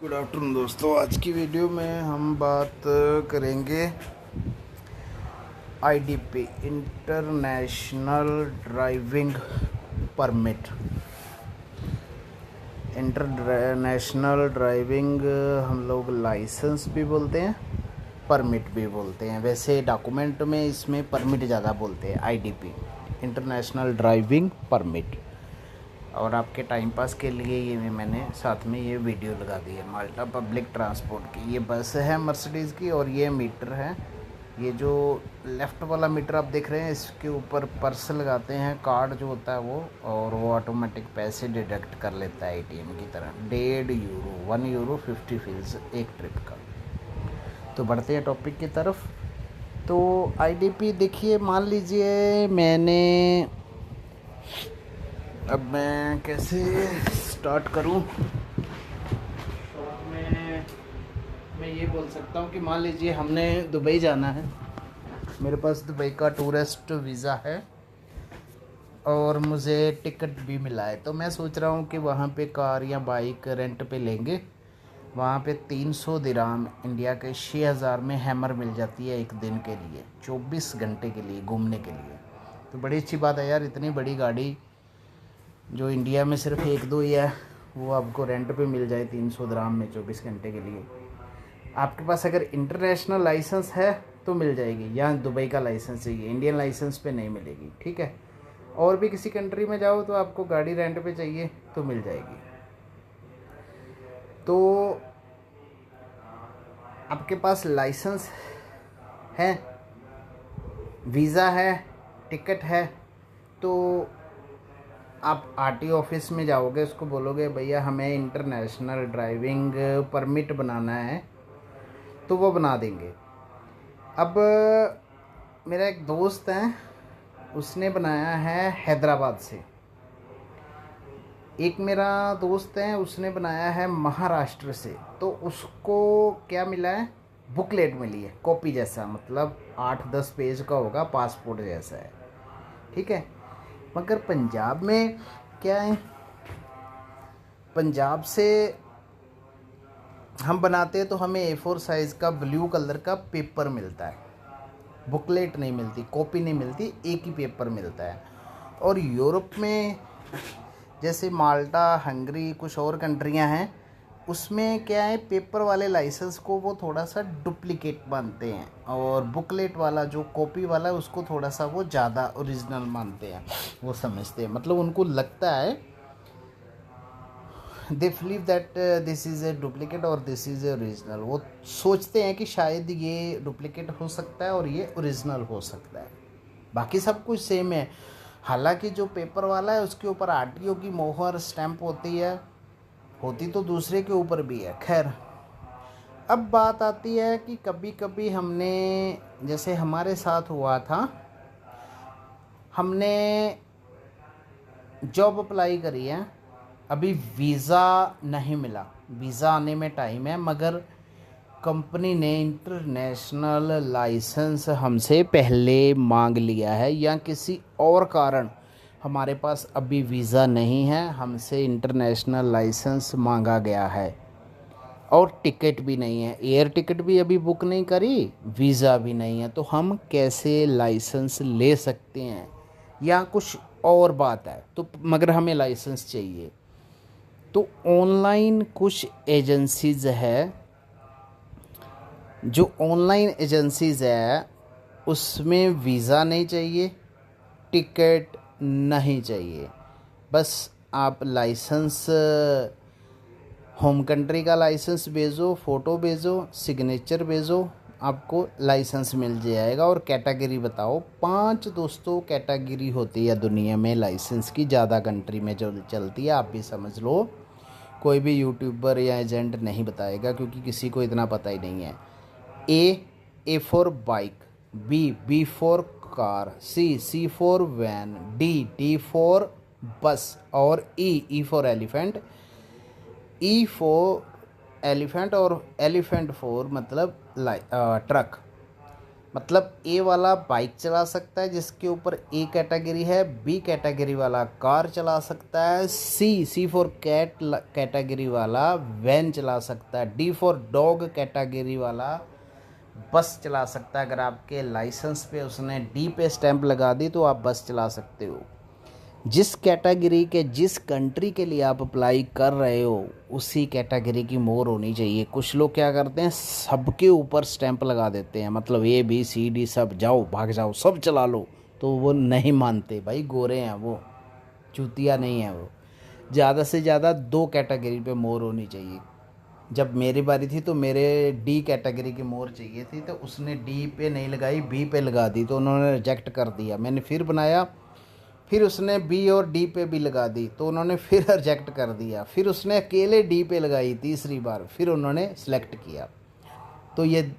Good afternoon दोस्तों। आज की वीडियो में हम बात करेंगे IDP international driving permit. International driving हम लोग लाइसेंस भी बोलते हैं, परमिट भी बोलते हैं। वैसे डॉक्यूमेंट में इसमें परमिट ज़्यादा बोलते हैं, आईडीपी इंटरनेशनल ड्राइविंग परमिट। और आपके टाइम पास के लिए ये मैंने साथ में ये वीडियो लगा दी है माल्टा पब्लिक ट्रांसपोर्ट की। ये बस है मर्सिडीज़ की और ये मीटर है। ये जो लेफ़्ट वाला मीटर आप देख रहे हैं, इसके ऊपर पर्स लगाते हैं, कार्ड जो होता है वो, और वो ऑटोमेटिक पैसे डिडक्ट कर लेता है एटीएम की तरह। 1.5 यूरो 1 यूरो 50 फील्स एक ट्रिप का। तो बढ़ते हैं टॉपिक की तरफ। तो आईडीपी देखिए, मान लीजिए मैंने, अब मैं कैसे स्टार्ट करूं। शॉर्ट में मैं ये बोल सकता हूं कि मान लीजिए हमने दुबई जाना है, मेरे पास दुबई का टूरिस्ट वीज़ा है और मुझे टिकट भी मिला है। तो मैं सोच रहा हूं कि वहां पे कार या बाइक रेंट पे लेंगे। वहां पे 300 दिराम इंडिया के 6000 में हैमर मिल जाती है एक दिन के लिए, 24 घंटे के लिए घूमने के लिए। तो बड़ी अच्छी बात है यार, इतनी बड़ी गाड़ी जो इंडिया में सिर्फ एक दो ही है, वो आपको रेंट पे मिल जाए 300 दिराम में 24 घंटे के लिए। आपके पास अगर इंटरनेशनल लाइसेंस है तो मिल जाएगी, या दुबई का लाइसेंस चाहिए, इंडियन लाइसेंस पे नहीं मिलेगी, ठीक है। और भी किसी कंट्री में जाओ तो आपको गाड़ी रेंट पे चाहिए तो मिल जाएगी। तो आपके पास लाइसेंस है, वीज़ा है, टिकट है, तो आप आरटी ऑफिस में जाओगे, उसको बोलोगे भैया हमें इंटरनेशनल ड्राइविंग परमिट बनाना है, तो वो बना देंगे। अब मेरा एक दोस्त है, उसने बनाया है हैदराबाद से। एक मेरा दोस्त है, उसने बनाया है महाराष्ट्र से। तो उसको क्या मिला है, बुकलेट मिली है, कॉपी जैसा, मतलब 8-10 पेज का होगा, पासपोर्ट जैसा है, ठीक है। मगर पंजाब में क्या है, पंजाब से हम बनाते हैं तो हमें A4 साइज़ का ब्लू कलर का पेपर मिलता है, बुकलेट नहीं मिलती, कॉपी नहीं मिलती, एक ही पेपर मिलता है। और यूरोप में जैसे माल्टा, हंगरी, कुछ और कंट्रियां हैं, उसमें क्या है, पेपर वाले लाइसेंस को वो थोड़ा सा डुप्लीकेट मानते हैं, और बुकलेट वाला जो कॉपी वाला है उसको थोड़ा सा वो ज़्यादा ओरिजिनल मानते हैं, वो समझते हैं। मतलब उनको लगता है, they believe that this is a duplicate और दिस इज़ ए ओरिजिनल। वो सोचते हैं कि शायद ये डुप्लीकेट हो सकता है और ये ओरिजिनल हो सकता है, बाकी सब कुछ सेम है। हालांकि जो पेपर वाला है उसके ऊपर आरटीओ की मोहर स्टैंप होती है, होती तो दूसरे के ऊपर भी है। खैर, अब बात आती है कि कभी कभी हमने, जैसे हमारे साथ हुआ था, हमने जॉब अप्लाई करी है, अभी वीज़ा नहीं मिला, वीज़ा आने में टाइम है, मगर कंपनी ने इंटरनेशनल लाइसेंस हमसे पहले मांग लिया है, या किसी और कारण हमारे पास अभी वीज़ा नहीं है, हमसे इंटरनेशनल लाइसेंस मांगा गया है, और टिकट भी नहीं है, एयर टिकट भी अभी बुक नहीं करी, वीज़ा भी नहीं है। तो हम कैसे लाइसेंस ले सकते हैं, या कुछ और बात है तो, मगर हमें लाइसेंस चाहिए। तो ऑनलाइन कुछ एजेंसीज़ है, जो ऑनलाइन एजेंसीज़ है उसमें वीज़ा नहीं चाहिए, टिकट नहीं चाहिए, बस आप लाइसेंस, होम कंट्री का लाइसेंस भेजो, फ़ोटो भेजो, सिग्नेचर भेजो, आपको लाइसेंस मिल जाएगा। और कैटेगरी बताओ, 5 दोस्तों कैटेगरी होती है दुनिया में लाइसेंस की, ज़्यादा कंट्री में जो चलती है, आप भी समझ लो, कोई भी यूट्यूबर या एजेंट नहीं बताएगा क्योंकि किसी को इतना पता ही नहीं है। A for bike, B for car, C for van, D for bus, और E for elephant, E for elephant, और एलिफेंट फॉर मतलब ट्रक। मतलब ए वाला बाइक चला सकता है जिसके ऊपर ए कैटेगरी है, बी कैटेगरी वाला कार चला सकता है, सी फॉर कैट कैटेगरी वाला वैन चला सकता है, डी फॉर डॉग कैटेगरी वाला बस चला सकता है। अगर आपके लाइसेंस पे उसने डी पे स्टैंप लगा दी तो आप बस चला सकते हो। जिस कैटेगरी के जिस कंट्री के लिए आप अप्लाई कर रहे हो उसी कैटेगरी की मोर होनी चाहिए। कुछ लोग क्या करते हैं, सबके ऊपर स्टैंप लगा देते हैं, मतलब ए बी सी डी सब जाओ भाग जाओ सब चला लो, तो वो नहीं मानते भाई, गोरे हैं वो, चूतिया नहीं है वो। ज़्यादा से ज़्यादा 2 कैटेगरी पे मोर होनी चाहिए। जब मेरी बारी थी तो मेरे डी कैटेगरी की मोर चाहिए थी, तो उसने डी पे नहीं लगाई, बी पे लगा दी, तो उन्होंने रिजेक्ट कर दिया। मैंने फिर बनाया, फिर उसने बी और डी पे भी लगा दी तो उन्होंने फिर रिजेक्ट कर दिया। फिर उसने अकेले डी पे लगाई तीसरी बार, फिर उन्होंने सेलेक्ट किया। तो ये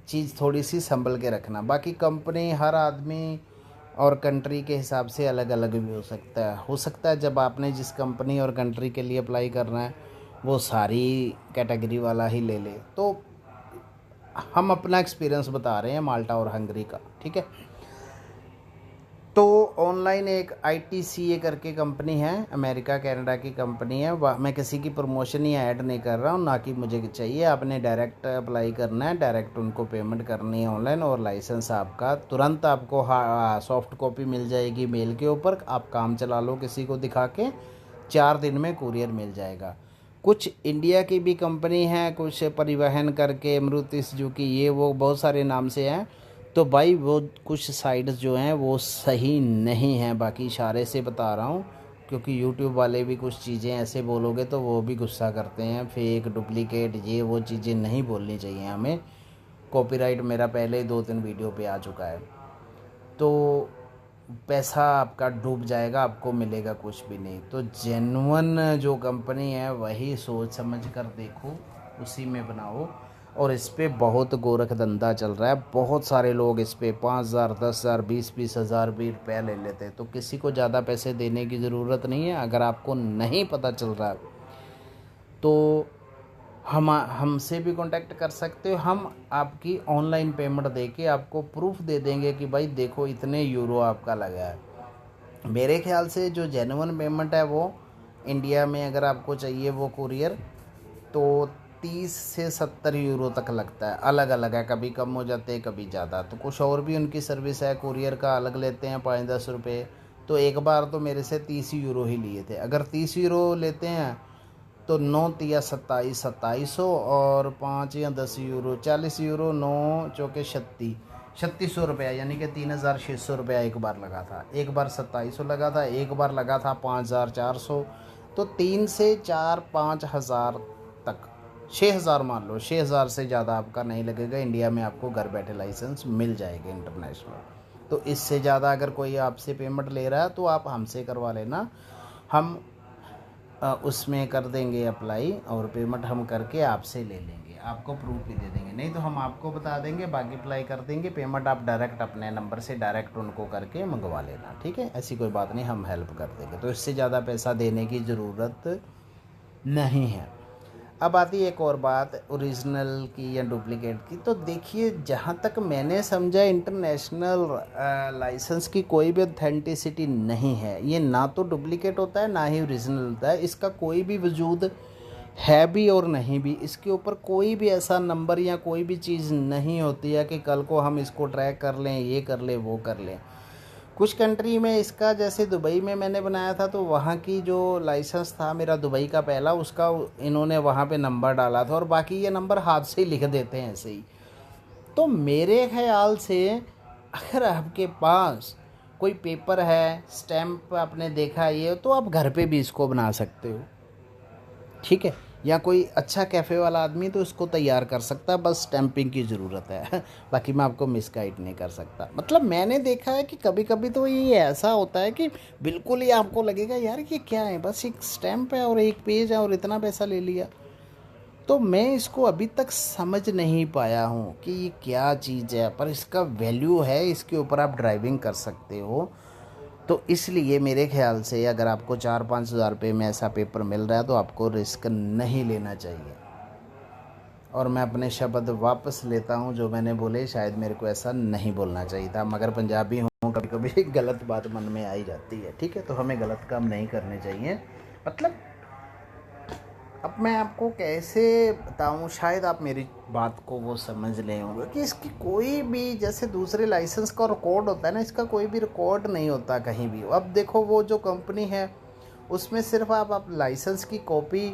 चीज़ थोड़ी सी संभल के रखना। बाकी कंपनी हर आदमी और कंट्री के हिसाब से अलग अलग भी हो सकता है जब आपने जिस कंपनी और कंट्री के लिए अप्लाई करना है वो सारी कैटेगरी वाला ही ले ले। तो हम अपना एक्सपीरियंस बता रहे हैं माल्टा और हंगरी का, ठीक है। तो ऑनलाइन एक ITCA करके कंपनी है, अमेरिका कनाडा की कंपनी है। मैं किसी की प्रमोशन या ऐड नहीं कर रहा हूँ, ना कि मुझे चाहिए। आपने डायरेक्ट अप्लाई करना है, डायरेक्ट उनको पेमेंट करनी है ऑनलाइन, और लाइसेंस आपका तुरंत आपको सॉफ्ट कॉपी मिल जाएगी मेल के ऊपर। आप काम चला लो किसी को दिखा के, 4 दिन में कुरियर मिल जाएगा। कुछ इंडिया की भी कंपनी है, कुछ परिवहन करके, अमृत सुजुकी, ये वो बहुत सारे नाम से हैं। तो भाई वो कुछ साइट्स जो हैं वो सही नहीं हैं, बाकी इशारे से बता रहा हूँ, क्योंकि यूट्यूब वाले भी कुछ चीज़ें ऐसे बोलोगे तो वो भी गुस्सा करते हैं। फेक, डुप्लीकेट, ये वो चीज़ें नहीं बोलनी चाहिए हमें। कॉपीराइट मेरा पहले 2-3 वीडियो पे आ चुका है। तो पैसा आपका डूब जाएगा, आपको मिलेगा कुछ भी नहीं। तो जेन्युइन जो कंपनी है वही सोच समझ कर देखो, उसी में बनाओ। और इस पे बहुत गोरख धंधा चल रहा है, बहुत सारे लोग इस पे 5,000, 10,000, 20-20 हज़ार भी रुपया ले लेते हैं। तो किसी को ज़्यादा पैसे देने की ज़रूरत नहीं है। अगर आपको नहीं पता चल रहा तो हमसे भी कांटेक्ट कर सकते हो। हम आपकी ऑनलाइन पेमेंट देके आपको प्रूफ दे देंगे कि भाई देखो इतने यूरो आपका लगा है। मेरे ख्याल से जो जेन्युइन पेमेंट है वो इंडिया में अगर आपको चाहिए वो कुरियर, तो 30 से 70 यूरो तक लगता है। अलग अलग है, कभी कम हो जाते हैं कभी ज़्यादा। तो कुछ और भी उनकी सर्विस है, कुरियर का अलग लेते हैं 5-10 रुपये। तो एक बार तो मेरे से 30 यूरो ही लिए थे। अगर 30 यूरो लेते हैं तो 9 या 27, 2700, और 5 या 10 यूरो 40 यूरो, 9 चौके 3600 रुपया, यानी कि 3,600 रुपया एक बार लगा था। एक बार 2700 लगा था, एक बार लगा था 5,400। तो 3 से 4-5 हज़ार तक, 6,000 मान लो, 6,000 से ज़्यादा आपका नहीं लगेगा। इंडिया में आपको घर बैठे लाइसेंस मिल जाएगा इंटरनेशनल। तो इससे ज़्यादा अगर कोई आपसे पेमेंट ले रहा है तो आप हमसे करवा लेना, हम उसमें कर देंगे अप्लाई, और पेमेंट हम करके आपसे ले लेंगे, आपको प्रूफ भी दे देंगे। नहीं तो हम आपको बता देंगे, बाकी अप्लाई कर देंगे। पेमेंट आप डायरेक्ट अपने नंबर से डायरेक्ट उनको करके मंगवा लेना, ठीक है। ऐसी कोई बात नहीं, हम हेल्प कर देंगे। तो इससे ज़्यादा पैसा देने की ज़रूरत नहीं है। अब आती है एक और बात, ओरिजिनल की या डुप्लीकेट की। तो देखिए, जहाँ तक मैंने समझा, इंटरनेशनल लाइसेंस की कोई भी ऑथेंटिसिटी नहीं है। ये ना तो डुप्लीकेट होता है ना ही ओरिजिनल होता है। इसका कोई भी वजूद है भी और नहीं भी। इसके ऊपर कोई भी ऐसा नंबर या कोई भी चीज़ नहीं होती है कि कल को हम इसको ट्रैक कर लें, ये कर लें, वो कर लें। कुछ कंट्री में इसका, जैसे दुबई में मैंने बनाया था, तो वहाँ की जो लाइसेंस था मेरा दुबई का पहला, उसका इन्होंने वहाँ पे नंबर डाला था, और बाकी ये नंबर हाथ से ही लिख देते हैं ऐसे ही। तो मेरे ख्याल से अगर आपके पास कोई पेपर है, स्टैम्प आपने देखा ये, तो आप घर पे भी इसको बना सकते हो, ठीक है। या कोई अच्छा कैफ़े वाला आदमी तो इसको तैयार कर सकता है, बस स्टैंपिंग की ज़रूरत है। बाकी मैं आपको मिसगाइड नहीं कर सकता। मतलब मैंने देखा है कि कभी कभी तो ये ऐसा होता है कि बिल्कुल ही आपको लगेगा यार ये क्या है, बस एक स्टैंप है और एक पेज है और इतना पैसा ले लिया। तो मैं इसको अभी तक समझ नहीं पाया हूँ कि ये क्या चीज़ है, पर इसका वैल्यू है, इसके ऊपर आप ड्राइविंग कर सकते हो। तो इसलिए मेरे ख्याल से अगर आपको 4-5 हज़ार रुपये में ऐसा पेपर मिल रहा है तो आपको रिस्क नहीं लेना चाहिए। और मैं अपने शब्द वापस लेता हूँ जो मैंने बोले। शायद मेरे को ऐसा नहीं बोलना चाहिए था, मगर पंजाबी हूँ, कभी कभी गलत बात मन में आ ही जाती है। ठीक है, तो हमें गलत काम नहीं करने चाहिए। मतलब अब मैं आपको कैसे बताऊँ, शायद आप मेरी बात को वो समझ ले होंगे कि इसकी कोई भी, जैसे दूसरे लाइसेंस का रिकॉर्ड होता है ना, इसका कोई भी रिकॉर्ड नहीं होता कहीं भी। अब देखो वो जो कंपनी है उसमें सिर्फ आप लाइसेंस की copy,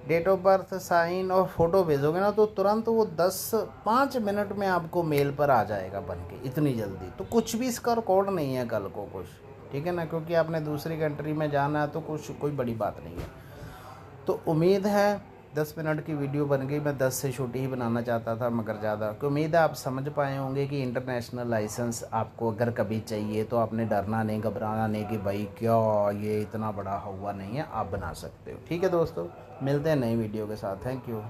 date of birth, sign और फ़ोटो भेजोगे ना, तो तुरंत वो 5 मिनट में आपको मेल पर आ जाएगा बन के, इतनी जल्दी। तो कुछ भी इसका रिकॉर्ड नहीं है कल को कुछ, ठीक है ना, क्योंकि आपने दूसरी कंट्री में जाना है तो कुछ कोई बड़ी बात नहीं है। तो उम्मीद है 10 मिनट की वीडियो बन गई। मैं 10 से छोटी ही बनाना चाहता था, मगर ज़्यादा कि उम्मीद है आप समझ पाए होंगे कि इंटरनेशनल लाइसेंस आपको अगर कभी चाहिए तो आपने डरना नहीं, घबराना नहीं कि भाई क्या ये इतना बड़ा हुआ नहीं है, आप बना सकते हो। ठीक है दोस्तों, मिलते हैं नई वीडियो के साथ। Thank you.